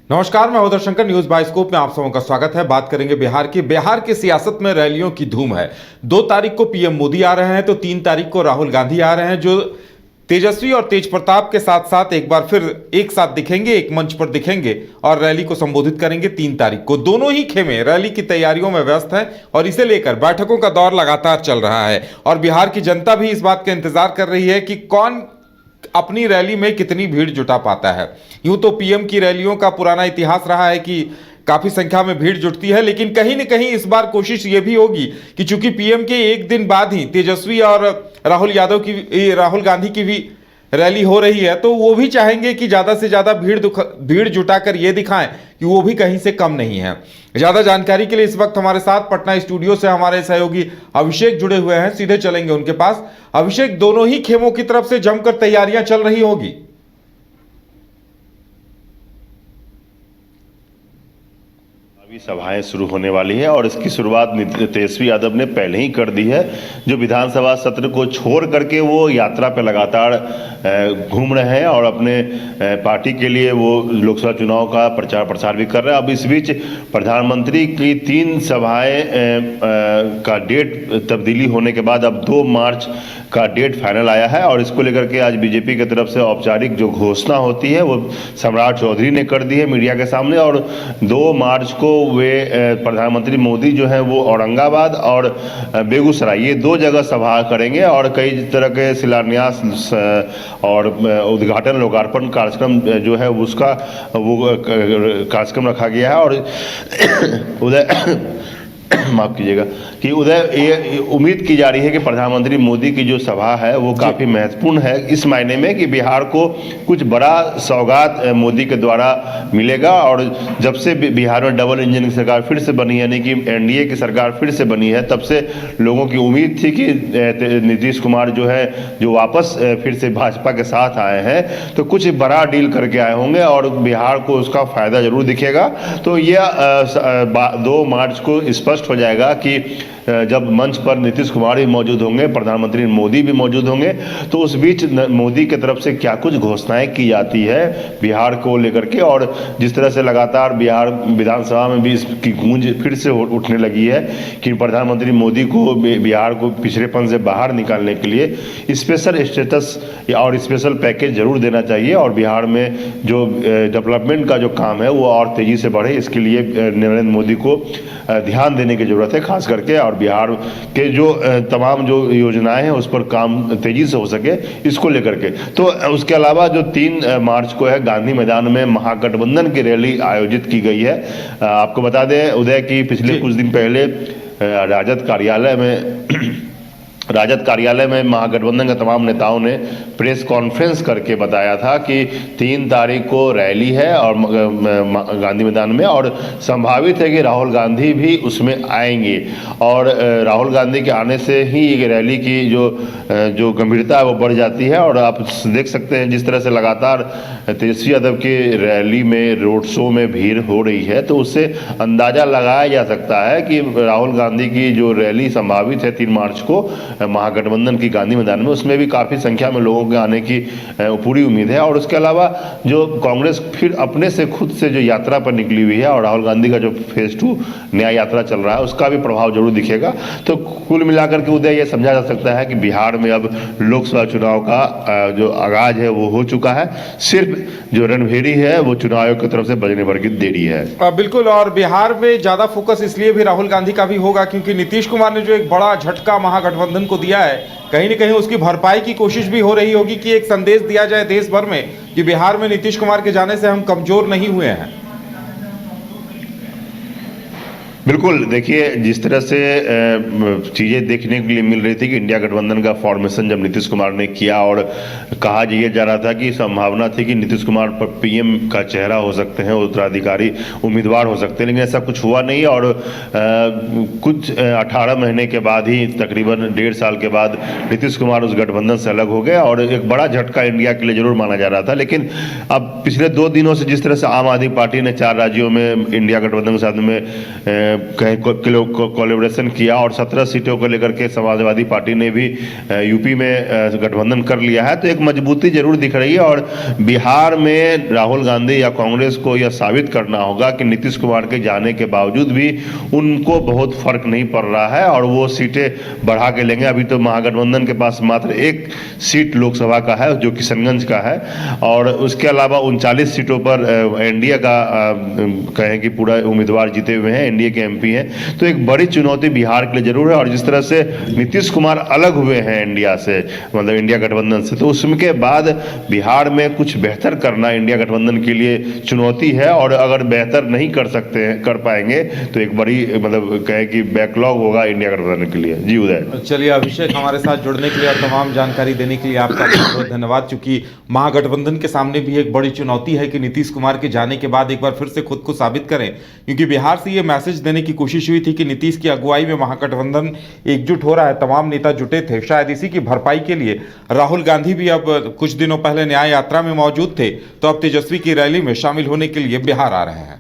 नमस्कार, मैं Uday Shankar. News bioscope में आप सबों का स्वागत है। बात करेंगे बिहार की सियासत में रैलियों की धूम है। 2 तारीख को पीएम मोदी आ रहे हैं तो 3 तारीख को राहुल गांधी आ रहे हैं, जो तेजस्वी और तेज प्रताप के साथ साथ एक बार फिर एक साथ दिखेंगे, एक मंच पर दिखेंगे और रैली को संबोधित करेंगे 3 तारीख को। दोनों ही खेमे रैली की तैयारियों में व्यस्त हैं और इसे लेकर बैठकों का दौर लगातार चल रहा है और बिहार की जनता भी इस बात का इंतजार कर रही है कि कौन अपनी रैली में कितनी भीड़ जुटा पाता है। यूं तो पीएम की रैलियों का पुराना इतिहास रहा है कि काफी संख्या में भीड़ जुटती है, लेकिन कहीं न कहीं इस बार कोशिश यह भी होगी कि चूंकि पीएम के एक दिन बाद ही तेजस्वी और राहुल गांधी की भी रैली हो रही है, तो वो भी चाहेंगे कि ज्यादा से ज्यादा भीड़ जुटाकर ये दिखाएं कि वो भी कहीं से कम नहीं है। ज्यादा जानकारी के लिए इस वक्त हमारे साथ पटना स्टूडियो से हमारे सहयोगी अभिषेक जुड़े हुए हैं। सीधे चलेंगे उनके पास। अभिषेक, दोनों ही खेमों की तरफ से जमकर तैयारियां चल रही होगी। सभाएं शुरू होने वाली है और इसकी शुरुआत तेजस्वी यादव ने पहले ही कर दी है। जो विधानसभा सत्र को छोड़ करके वो यात्रा पे लगातार घूम रहे हैं और अपने पार्टी के लिए वो लोकसभा चुनाव का प्रचार प्रसार भी कर रहे हैं। अब इस बीच प्रधानमंत्री की 3 सभाएं का डेट तब्दीली होने के बाद अब 2 मार्च का डेट फाइनल आया है और इसको लेकर के आज बीजेपी की तरफ से औपचारिक जो घोषणा होती है वो सम्राट चौधरी ने कर दी है मीडिया के सामने। और 2 मार्च को वे प्रधानमंत्री मोदी जो है वो औरंगाबाद और बेगूसराय, ये 2 जगह सभा करेंगे और कई तरह के शिलान्यास और उद्घाटन लोकार्पण कार्यक्रम जो है उसका वो कार्यक्रम रखा गया है। और उधर माफ कीजिएगा कि उधर ये उम्मीद की जा रही है कि प्रधानमंत्री मोदी की जो सभा है वो काफ़ी महत्वपूर्ण है इस मायने में कि बिहार को कुछ बड़ा सौगात मोदी के द्वारा मिलेगा। और जब से बिहार में डबल इंजन की सरकार फिर से बनी, यानी कि एनडीए की सरकार फिर से बनी है, तब से लोगों की उम्मीद थी कि नीतीश कुमार जो है जो वापस फिर से भाजपा के साथ आए हैं तो कुछ बड़ा डील करके आए होंगे और बिहार को उसका फायदा जरूर दिखेगा। तो यह 2 मार्च को स्पष्ट हो जाएगा कि जब मंच पर नीतीश कुमार भी मौजूद होंगे, प्रधानमंत्री मोदी भी मौजूद होंगे, तो उस बीच मोदी की तरफ से क्या कुछ घोषणाएं की जाती है बिहार को लेकर के। और जिस तरह से लगातार बिहार विधानसभा में भी इसकी गूंज फिर से उठने लगी है कि प्रधानमंत्री मोदी को बिहार को पिछड़ेपन से बाहर निकालने के लिए स्पेशल स्टेटस और स्पेशल पैकेज जरूर देना चाहिए और बिहार में जो डेवलपमेंट का जो काम है वो और तेजी से बढ़े, इसके लिए नरेंद्र मोदी को ध्यान देने की जरूरत है खास करके। और बिहार के जो तमाम जो योजनाएं हैं उस पर काम तेजी से हो सके, इसको लेकर के। तो उसके अलावा जो 3 मार्च को है गांधी मैदान में महागठबंधन की रैली आयोजित की गई है। आपको बता दें उदय की पिछले कुछ दिन पहले राजद कार्यालय में महागठबंधन के तमाम नेताओं ने प्रेस कॉन्फ्रेंस करके बताया था कि 3 तारीख को रैली है और गांधी मैदान में, और संभावित है कि राहुल गांधी भी उसमें आएंगे। और राहुल गांधी के आने से ही ये रैली की जो गंभीरता है वो बढ़ जाती है। और आप देख सकते हैं जिस तरह से लगातार तेजस्वी यादव की रैली में, रोड शो में भीड़ हो रही है, तो उससे अंदाजा लगाया जा सकता है कि राहुल गांधी की जो रैली संभावित है 3 मार्च को महागठबंधन की गांधी मैदान में, उसमें भी काफ़ी संख्या में लोगों के आने की पूरी उम्मीद है। और उसके अलावा जो कांग्रेस फिर अपने से खुद से जो यात्रा पर निकली हुई है और राहुल गांधी का जो फेज 2 नया यात्रा चल रहा है उसका भी प्रभाव जरूर दिखेगा। तो कुल मिलाकर के उदय ये समझा जा सकता है कि बिहार में अब लोकसभा चुनाव का जो आगाज है वो हो चुका है। सिर्फ जो रणभेरी है वो चुनाव आयोग की तरफ से बजने भर की देरी है। बिल्कुल, और बिहार में ज्यादा फोकस इसलिए भी राहुल गांधी का भी होगा क्योंकि नीतीश कुमार ने जो एक बड़ा झटका महागठबंधन को दिया है, कहीं न कहीं उसकी भरपाई की कोशिश भी हो रही होगी कि एक संदेश दिया जाए देश भर में कि बिहार में नीतीश कुमार के जाने से हम कमजोर नहीं हुए हैं। बिल्कुल, देखिए जिस तरह से चीज़ें देखने के लिए मिल रही थी कि इंडिया गठबंधन का फॉर्मेशन जब नीतीश कुमार ने किया और कहा ये जा रहा था कि संभावना थी कि नीतीश कुमार पर पीएम का चेहरा हो सकते हैं, उत्तराधिकारी उम्मीदवार हो सकते हैं, लेकिन ऐसा कुछ हुआ नहीं। और कुछ 18 महीने के बाद ही, तकरीबन 1.5 साल के बाद नीतीश कुमार उस गठबंधन से अलग हो गए और एक बड़ा झटका इंडिया के लिए जरूर माना जा रहा था। लेकिन अब पिछले 2 दिनों से जिस तरह से आम आदमी पार्टी ने 4 राज्यों में इंडिया गठबंधन के साथ में कोलैबोरेशन किया और 17 सीटों को लेकर के समाजवादी पार्टी ने भी यूपी में गठबंधन कर लिया है, तो एक मजबूती जरूर दिख रही है। और बिहार में राहुल गांधी या कांग्रेस को यह साबित करना होगा कि नीतीश कुमार के जाने के बावजूद भी उनको बहुत फर्क नहीं पड़ रहा है और वो सीटें बढ़ा के लेंगे। अभी तो महागठबंधन के पास मात्र एक सीट लोकसभा का है जो किशनगंज का है, और उसके अलावा 39 सीटों पर एनडीए का कहें कि पूरा उम्मीदवार जीते हुए हैं, एनडीए के एमपी हैं। तो एक बड़ी चुनौती बिहार के लिए जरूर है। और जिस तरह से नीतीश कुमार अलग हुए हैं इंडिया से, मतलब इंडिया गठबंधन से, तो उसके बाद बिहार में कुछ बेहतर करना इंडिया गठबंधन के लिए चुनौती है। और अगर बेहतर नहीं कर पाएंगे तो एक बड़ी मतलब कहें कि बैकलॉग होगा इंडिया गठबंधन के लिए। जी उदय। चलिए अभिषेक, हमारे साथ जुड़ने के लिए और तमाम जानकारी देने के लिए आपका बहुत बहुत धन्यवाद। चूंकि महागठबंधन के सामने भी एक बड़ी चुनौती है कि नीतीश कुमार के जाने के बाद एक बार फिर से खुद को साबित करें, क्योंकि बिहार से ये मैसेज देने की कोशिश हुई थी कि नीतीश की अगुवाई में महागठबंधन एकजुट हो रहा है, तमाम नेता जुटे थे। शायद इसी की भरपाई के लिए राहुल गांधी भी अब कुछ दिनों पहले न्याय यात्रा में मौजूद थे, तो अब तेजस्वी की रैली में शामिल होने के लिए बिहार आ रहे हैं।